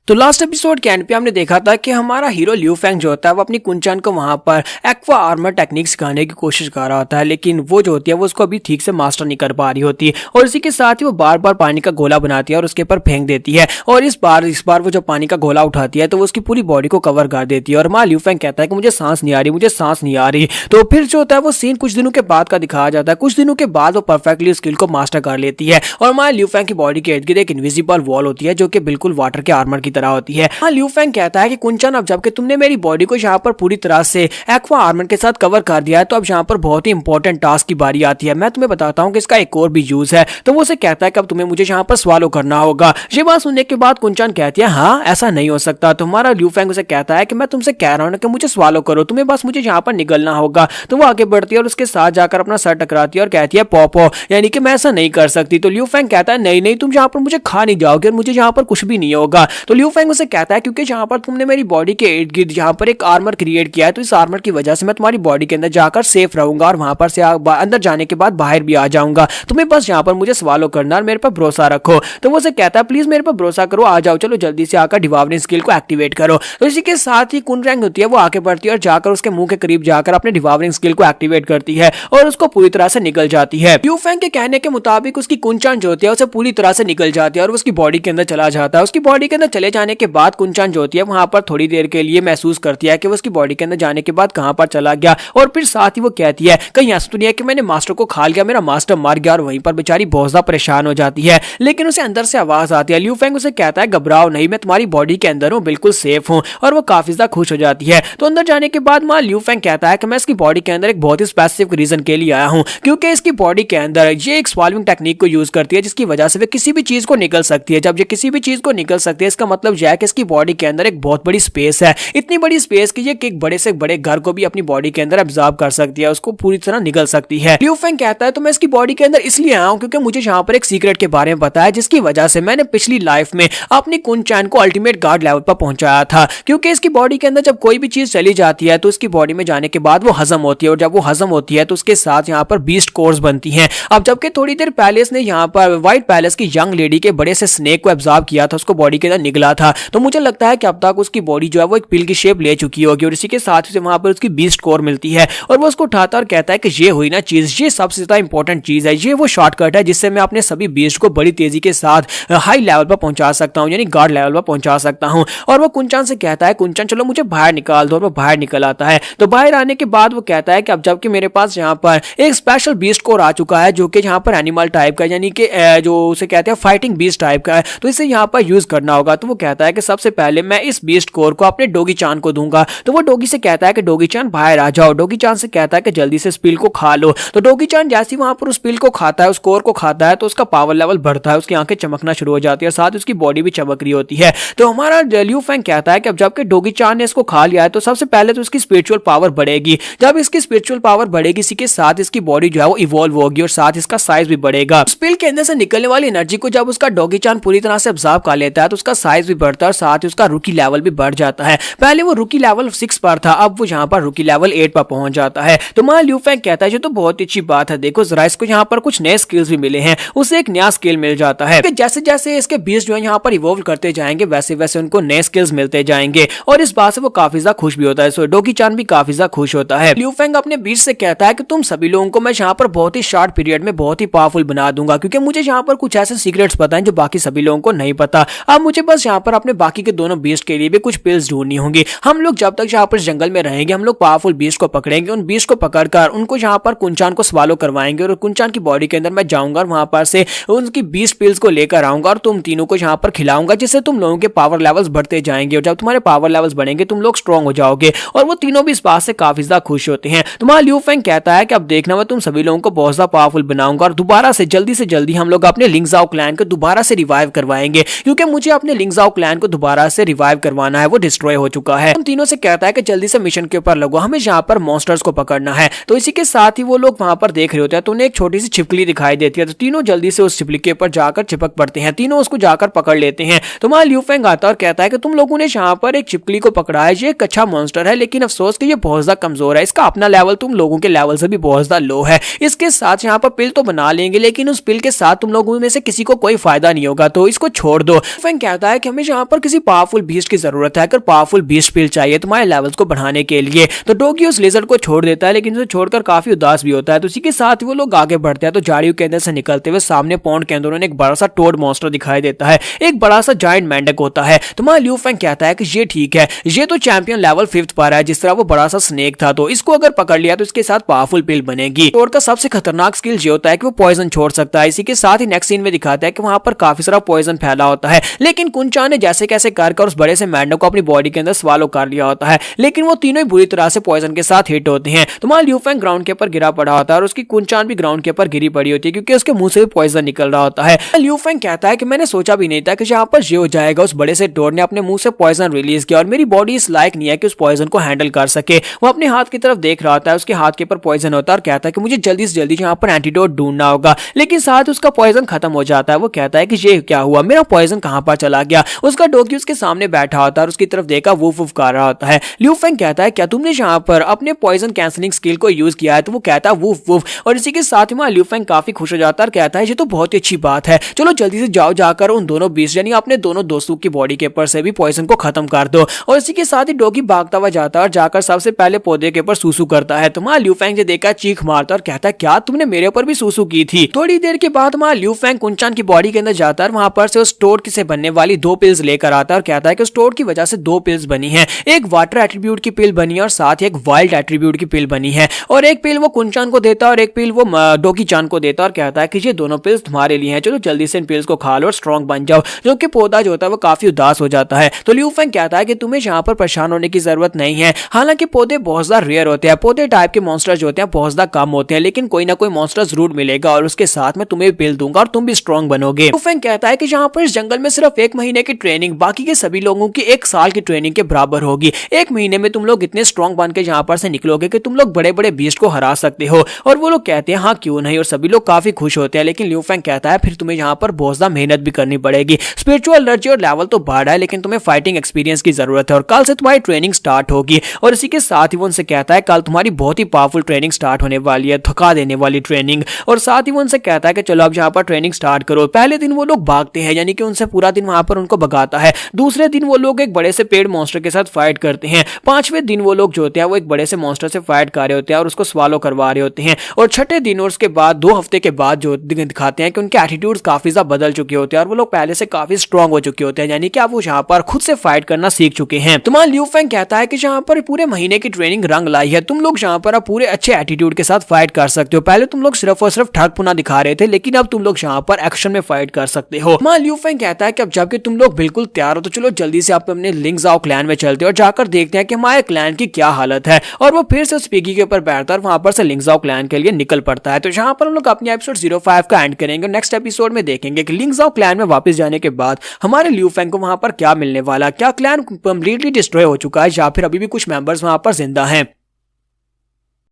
तो last episode के and पे हमने देखा था कि हमारा हीरो लियू फेंग जो होता है वो अपनी कुंचान को वहां पर एक्वा आर्मर टेक्निक सिखाने की कोशिश कर रहा होता है, लेकिन वो जो होती है वो उसको अभी ठीक से मास्टर नहीं कर पा रही होती है और इसी के साथ ही वो बार बार पानी का गोला बनाती है और उसके ऊपर फेंक देती है। और इस बार वो जो पानी का गोला उठाती है तो वो उसकी पूरी बॉडी को कवर कर देती है। और माँ लियू फेंग कहता है कि मुझे सांस नहीं आ रही, मुझे सांस नहीं आ रही। तो फिर जो होता है वो सीन कुछ दिनों के बाद का दिखाया जाता है। कुछ दिनों के बाद वो परफेक्टली स्किल को मास्टर कर लेती है और माँ लियू फेंग की बॉडी के इर्द गिर्द एक इनविजिबल वॉल होती है जो कि बिल्कुल वाटर के आर्मर की तरह होती है। लियू फेंग कहता है कि कुंचन, अब जबकि तुमने मेरी बॉडी को यहाँ पर पूरी तरह से एक्वा आर्मर के साथ कवर कर दिया है तो अब यहाँ पर बहुत ही इंपॉर्टेंट टास्क की बारी आती है। मैं तुम्हें बताता हूँ कि इसका एक और भी यूज है। तो वो उसे कहता है कि अब तुम्हें मुझे यहाँ पर स्वालो करना होगा। ये बात सुनने के बाद कुंचन कहती है हाँ ऐसा नहीं हो सकता। तुम्हारा लियू फेंग उसे कहता है कि मैं तुमसे कह रहा हूँ कि मुझे स्वालो करो, तुम्हें बस मुझे यहाँ पर निकलना होगा। तो वो आगे बढ़ती है और उसके साथ जाकर अपना सर टकराती है और कहती है पॉपो, यानी कि मैं ऐसा नहीं कर सकती। तो लियू फेंग कहता है नहीं नहीं, तुम यहाँ पर मुझे खा नहीं जाओगे और मुझे यहाँ पर कुछ भी नहीं होगा। तो लियू फेंग उसे कहता है क्योंकि यहाँ पर तुमने मेरी बॉडी के इर्द गिर्द यहाँ पर एक आर्मर क्रिएट किया है तो इस आर्मर की वजह से मैं तुम्हारी बॉडी के अंदर जाकर सेफ रहूंगा और वहां पर से अंदर जाने के बाद बाहर भी आ जाऊंगा। तुम्हें बस यहाँ पर मुझे सवालों करना और मेरे पर भरोसा रखो। तो वो उसे कहता है प्लीज मेरे पर भरोसा करो, आ जाओ, चलो जल्दी से आकर डिवावरिंग स्किल को एक्टिवेट करो। तो इसी के साथ ही कुनरैंग होती है वो आगे बढ़ती है और जाकर उसके मुंह के करीब जाकर अपने डिवावरिंग स्किल को एक्टिवेट करती है और उसको पूरी तरह से निकल जाती है। लियू फेंग के कहने के मुताबिक उसकी कुंचान जो होती है उसे पूरी तरह से निकल जाती है और उसकी बॉडी के अंदर चला जाता है। उसकी बॉडी के अंदर चले जाने के बाद कुंचान जो होती है वहां पर थोड़ी देर के लिए महसूस करती है कि वो उसकी बॉडी के अंदर जाने के बाद कहां पर चला गया और फिर साथ ही वो कहती है कहीं ऐसा तो नहीं है कि मैंने मास्टर को खा लिया, मेरा मास्टर मर गया। और वहीं पर बेचारी बहुत ज्यादा परेशान हो जाती है, लेकिन उसे अंदर से आवाज आती है। लियू फेंग उसे कहता है घबराओ नहीं, मैं तुम्हारी बॉडी के अंदर हूँ, बिल्कुल सेफ हूँ। और वो काफी ज्यादा खुश हो जाती है। तो अंदर जाने के बाद मां लियू फेंग कहता है कि मैं इसकी बॉडी के अंदर एक बहुत ही स्पेसिफिक रीजन के लिए आया हूँ, क्योंकि इसकी बॉडी के अंदर ये एक स्वॉल्विंग टेक्निक को यूज करती है जिसकी वजह से वे किसी भी चीज को निकल सकती है। जब ये किसी भी चीज को निकल सकती है इसका मतलब यह है कि इसकी बॉडी के अंदर एक बहुत बड़ी स्पेस है, इतनी बड़ी स्पेस कि ये एक बड़े से बड़े घर को भी अपनी बॉडी के अंदर एब्जॉर्ब कर सकती है, उसको पूरी तरह निकल सकती है। लियू फेंग कहता है तो मैं इसकी बॉडी के अंदर इसलिए आया हूं क्योंकि मुझे यहाँ पर एक सीक्रेट के बारे में पता है जिसकी वजह से मैंने पिछली लाइफ में अपनी कुंचान को अल्टीमेट गार्ड लेवल पर पहुंचाया था। क्योंकि इसकी बॉडी के अंदर जब कोई भी चीज चली जाती है तो उसकी बॉडी में जाने के बाद वो हजम होती है और जब वो हजम होती है तो उसके साथ यहाँ पर बीस्ट कोर्स बनती हैं। अब जबकि थोड़ी देर पहले इसने यहाँ पर व्हाइट पैलेस की यंग लेडी के बड़े से स्नेक को एब्जॉर्ब किया था, उसको बॉडी के अंदर निकला था। तो मुझे लगता है कि अब तक उसकी बॉडी जो है वो एक पिल की शेप ले चुकी होगी और इसी के साथ ही वहां पर उसकी बीस्ट कोर मिलती है और वो उसको उठाता और कहता है कि ये हुई ना चीज, ये सबसे ज्यादा इंपॉर्टेंट चीज है, ये वो शॉर्टकट है जिससे मैं अपने सभी बीस्ट को बड़ी तेजी के साथ हाई लेवल पर पहुंचा सकता हूं, यानी गार्ड लेवल पर पहुंचा सकता हूं। और वो कुंचन से कहता है कुंचन चलो मुझे बाहर निकाल दो, और वो बाहर निकल आता है। तो बाहर आने के बाद वो कहता है कि अब जबकि मेरे पास यहाँ पर एक स्पेशल बीस्ट कोर आ चुका है जो कि यहाँ पर एनिमल टाइप का, यानी कि जो उसे कहते हैं फाइटिंग बीस्ट टाइप का है, तो इसे यहाँ पर यूज करना होगा। तो वो कहता है कि सबसे पहले मैं इस बीस्ट कोर को अपने डोगी चान को दूंगा। तो वो डोगी से कहता है कि डोगी चान बाहर आ जाओ। डोगी चान से कहता है कि जल्दी से इस पिल को खा लो। तो डोगी चान जैसे ही वहां पर उस पिल को खाता है, उस कोर को खाता है, तो उसका पावर लेवल बढ़ता है, उसकी आंखें चमकना शुरू हो जाती है, साथ उसकी बॉडी भी चमक रही होती है। तो हमारा लियू फेंग कहता है कि अब जबकि डोगी चान ने इसको खा लिया है तो सबसे पहले तो उसकी स्पिरिचुअल पावर बढ़ेगी। जब इसकी स्पिरिचुअल पावर बढ़ेगी इसी के साथ इसकी बॉडी जो है वो इवॉल्व होगी और साथ इसका साइज भी बढ़ेगा। उस पिल के अंदर से निकलने वाली एनर्जी को जब उसका डोगी चान पूरी तरह से अब्सॉर्ब कर लेता है तो उसका साइज भी बढ़ता है और साथ ही उसका रुकी लेवल भी बढ़ जाता है। पहले वो रुकी लेवल 6 पर था, अब वो यहाँ पर रुकी लेवल 8 पर पहुंच जाता है। तो मां लियू फेंग कहता है ये तो बहुत अच्छी बात है, देखो जरा इसको यहाँ पर कुछ नए स्किल्स भी मिले हैं, उसे एक नया स्किल मिल जाता है। जैसे जैसे इसके बीस्ट जो है यहाँ पर इवॉल्व करते जाएंगे वैसे वैसे उनको नए स्किल्स मिलते जाएंगे और इस बात से वो काफी ज्यादा खुश भी होता है। सो डोगी चान भी काफी ज्यादा खुश होता है। लियू फेंग अपने बीस्ट से कहता है कि तुम सभी लोगों को मैं यहाँ पर बहुत ही शॉर्ट पीरियड में बहुत ही पावरफुल बना दूंगा, क्योंकि मुझे यहाँ पर कुछ ऐसे सीक्रेट्स पता है जो बाकी सभी लोगों को नहीं पता। अब मुझे बस यहाँ पर अपने बाकी के दोनों बीस्ट के लिए भी कुछ पिल्स ढूंढनी होंगी। हम लोग जब तक यहाँ पर जंगल में रहेंगे हम लोग पावरफुल बीस्ट को पकड़ेंगे, उन बीस्ट को पकड़कर उनको यहाँ पर कुंचान को स्वालो करवाएंगे और कुंचान की बॉडी के अंदर मैं जाऊंगा और वहां पर से उनकी 20 पिल्स को लेकर आऊंगा और तुम तीनों को यहाँ पर खिलाऊंगा, जिससे तुम लोगों के पावर लेवल्स बढ़ते जाएंगे और जब तुम्हारे पावर लेवल्स बढ़ेंगे तुम लोग स्ट्रॉन्ग हो जाओगे। और वो तीनों भी इस बात से काफी ज्यादा खुश होते हैं। तुम्हारा लियू फेंग कहता है कि अब देखना मैं तुम सभी लोगों को बहुत ज्यादा पावरफुल बनाऊंगा और दोबारा से जल्दी हम लोग अपने लिंगजाओ क्लैन को दोबारा से रिवाइव करवाएंगे, क्योंकि मुझे अपने लिंगजाओ क्लैन को दोबारा से रिवाइव करवाना है, वो डिस्ट्रॉय हो चुका है। हम तीनों से कहता है कि जल्दी से मिशन के ऊपर लगो, हमें यहाँ पर मॉन्स्टर्स को पकड़ना है। तो इसी के साथ ही वो लोग वहां पर देख रहे होते हैं तो उन्हें एक छोटी सी छिपकली दिखाई देती है। तो तीनों जल्दी से उस छिपकली के ऊपर जाकर चिपक पड़ते हैं, तीनों उसको जाकर पकड़ लेते हैं। तो वहां लियू फेंग आता है और कहता है कि तुम लोगों ने यहाँ पर एक छिपकली को पकड़ा है, ये एक अच्छा मॉन्स्टर है, लेकिन अफसोस कि ये बहुत ज्यादा कमजोर है, इसका अपना लेवल तुम लोगों के लेवल से भी बहुत ज्यादा लो है। इसके साथ यहाँ पर पिल तो बना लेंगे लेकिन उस पिल के साथ तुम लोगों में से किसी को कोई फायदा नहीं होगा, तो इसको छोड़ दो। फेंग कहता है कि हमें यहाँ पर किसी पावरफुल बीस्ट की जरूरत है। अगर पावरफुल बीस्ट पिल चाहिए तुम्हारे लेवल्स को बढ़ाने के लिए, तो डोगी उस लेजर को छोड़ देता है, लेकिन उसे छोड़कर काफी उदास भी होता है। तो उसी के साथ वो लोग आगे बढ़ते हैं तो झाड़ियों के अंदर से निकलते हुए सामने पॉन्ड के अंदर उन्हें एक बड़ा सा टोड मॉन्स्टर दिखाई देता है, एक बड़ा सा जायंट मेंढक होता है। तो वहां ल्यू फेंग कहता है कि ये ठीक है, ये तो चैंपियन लेवल 5th पर है, जिस तरह वो बड़ा सा स्नेक था, तो इसको अगर पकड़ लिया तो इसके साथ पावरफुल पिल बनेगी। टोड का सबसे खतरनाक स्किल ये होता है कि वो पॉइजन छोड़ सकता है। इसी के साथ ही नेक्स्ट सीन में दिखाता है कि वहां पर काफी सारा पॉइजन फैला होता है, लेकिन कुंचान ने जैसे कैसे कर उस बड़े से मेंढक को अपनी बॉडी के अंदर स्वालो कर लिया होता है, लेकिन वो तीनों ही बुरी तरह से पॉइजन के साथ हिट होते हैं। तो वहां ल्यू फेंग ग्राउंड के ऊपर गिरा पड़ा होता है और उसकी कुंचान भी ग्राउंड के ऊपर गिरी पड़ी होती है, क्योंकि उसके मुंह से भी पॉइजन निकल रहा होता है। ल्यू फेंग कहता है कि मैंने सोचा भी नहीं था कि यहाँ पर ये हो जाएगा। उस बड़े से टोड ने अपने मुंह से पॉइजन रिलीज किया और मेरी बॉडी इस लायक नहीं है कि उस पॉइजन को हैंडल कर सके। वो अपने हाथ की तरफ देख रहा होता है, उसके हाथ के ऊपर पॉइजन होता है और कहता है कि मुझे जल्दी से जल्दी यहाँ पर एंटीडोट ढूंढना होगा, लेकिन साथ उसका पॉइजन खत्म हो जाता है। वो कहता है कि ये क्या हुआ, मेरा पॉइजन कहाँ पर चला गया। उसका डॉगी उसके सामने बैठा होता है और उसकी तरफ देखा वूफ वूफ कर रहा होता है। ल्यू फेंग कहता है क्या तुमने यहाँ पर अपने पॉइजन कैंसलिंग स्किल को यूज किया है, तो वो कहता है वूफ वूफ, और इसी के साथ ही ल्यू फेंग काफी खुश हो जाता है और कहता है ये तो बहुत ही अच्छी बात है, चलो जल्दी से जाओ, जाकर उन दोनों बीस्ट यानी अपने दोनों दोस्तों की बॉडी के ऊपर से भी पॉइजन को खत्म कर दो। और इसी के साथ ही डॉगी भागता हुआ जाता है और जाकर सबसे पहले पौधे के ऊपर सूसू करता है। तो ल्यू फेंग देखा चीख मारता और कहता है क्या तुमने मेरे ऊपर भी सूसू की थी। थोड़ी देर के बाद ल्यू फेंग कुंचान की बॉडी के अंदर जाता है, वहां पर से उस टोड से बनने वाली 2 पिल्स लेकर आता है और कहता है कि उस टोड की वजह से 2 पिल्स बनी है, एक वाटर एट्रीब्यूट की पिल बनी है और साथ ही एक वाइल्ड एट्रीब्यूट की पिल बनी है, और एक पिल वो कुंचान को देता है और एक पिल वो डोगी चान को देता है और कहता है कि ये दोनों पिल्स तुम्हारे लिए हैं, चलो जल्दी से इन पिल्स को खा लो और स्ट्रॉन्ग बन जाओ। जो कि पौधा जो होता है वो काफी उदास हो जाता है। तो ल्यू फेंग कहता है कि तुम्हें यहाँ पर परेशान होने की जरूरत नहीं है, हालांकि पौधे बहुत ज्यादा रेयर होते हैं, पौधे टाइप के मॉन्स्टर जो होते हैं बहुत ज्यादा कम होते हैं, लेकिन कोई ना कोई मॉन्स्टर जरूर मिलेगा और उसके साथ में तुम्हें पिल दूंगा और तुम भी स्ट्रॉन्ग बनोगे। ल्यू फेंग कहता है कि यहाँ पर इस जंगल में सिर्फ 1 महीने की ट्रेनिंग बाकी के सभी लोगों की 1 साल की ट्रेनिंग के बराबर होगी। 1 महीने में तुम लोग इतने स्ट्रॉन्ग बन के यहाँ पर से निकलोगे कि तुम लोग बड़े बड़े बीस्ट को हरा सकते हो। और वो लोग कहते हैं हाँ क्यों नहीं, और सभी लोग काफी खुश होते हैं, लेकिन ल्यू फेंग कहता है फिर तुम्हें यहाँ पर बहुत ज्यादा मेहनत भी करनी पड़ेगी। स्पिरिचुअल एनर्जी और लेवल तो बढ़ा है, लेकिन तुम्हें फाइटिंग एक्सपीरियंस की जरूरत है और कल से तुम्हारी ट्रेनिंग स्टार्ट होगी। और इसी के साथ ही वो उनसे कहता है कल तुम्हारी बहुत ही पावरफुल ट्रेनिंग स्टार्ट होने वाली है, थका देने वाली ट्रेनिंग। और साथ ही वो उनसे कहता है कि चलो अब यहाँ पर ट्रेनिंग स्टार्ट करो। पहले दिन वो लोग भागते हैं, यानी कि उनसे पूरा दिन वहां पर उनको भगाता है। दूसरे दिन वो लोग एक बड़े से पेड़ मॉन्स्टर के साथ फाइट करते हैं। 5वें दिन वो लोग जो होते हैं वो एक बड़े से मॉन्स्टर से फाइट कर रहे होते हैं और उसको स्वालो करवा रहे होते हैं। और 6ठे दिन और उसके बाद 2 हफ्ते के बाद जो दिखाते हैं कि उनके एटीट्यूड्स काफी ज्यादा बदल चुके होते हैं और वो लोग पहले से काफी स्ट्रॉन्ग हो चुके होते हैं, यानी कि अब वो यहाँ पर खुद से फाइट करना सीख चुके हैं। तुम्हारा ल्यू फेंग कहता है कि यहाँ पर पूरे महीने की ट्रेनिंग रंग लाई है, तुम लोग यहाँ पर अब पूरे अच्छे एटीट्यूड के साथ फाइट कर सकते हो। पहले तुम लोग सिर्फ और सिर्फ ठगपुना दिखा रहे थे, लेकिन अब तुम लोग यहाँ पर एक्शन में फाइट कर सकते हो। ल्यू फेंग कहता है कि अब जबकि तुम लोग बिल्कुल तैयार हो तो चलो जल्दी से आप अपने लिंग जाओ क्लैन में चलते हो और जाकर देखते हैं कि हमारे क्लैन की क्या हालत है। और वो फिर से उस पिगी के ऊपर बैठता है और वहां पर से लिंग जाओ क्लैन के लिए निकल पड़ता है। तो यहाँ पर हम लोग अपने एपिसोड 05 का एंड करेंगे। नेक्स्ट एपिसोड में देखेंगे कि लिंग जाओ क्लैन में वापस जाने के बाद हमारे ल्यू फेंग को वहां पर क्या मिलने वाला, क्या क्लैन कंप्लीटली डिस्ट्रॉय हो चुका है या फिर अभी भी कुछ मेंबर्स वहां पर जिंदा हैं।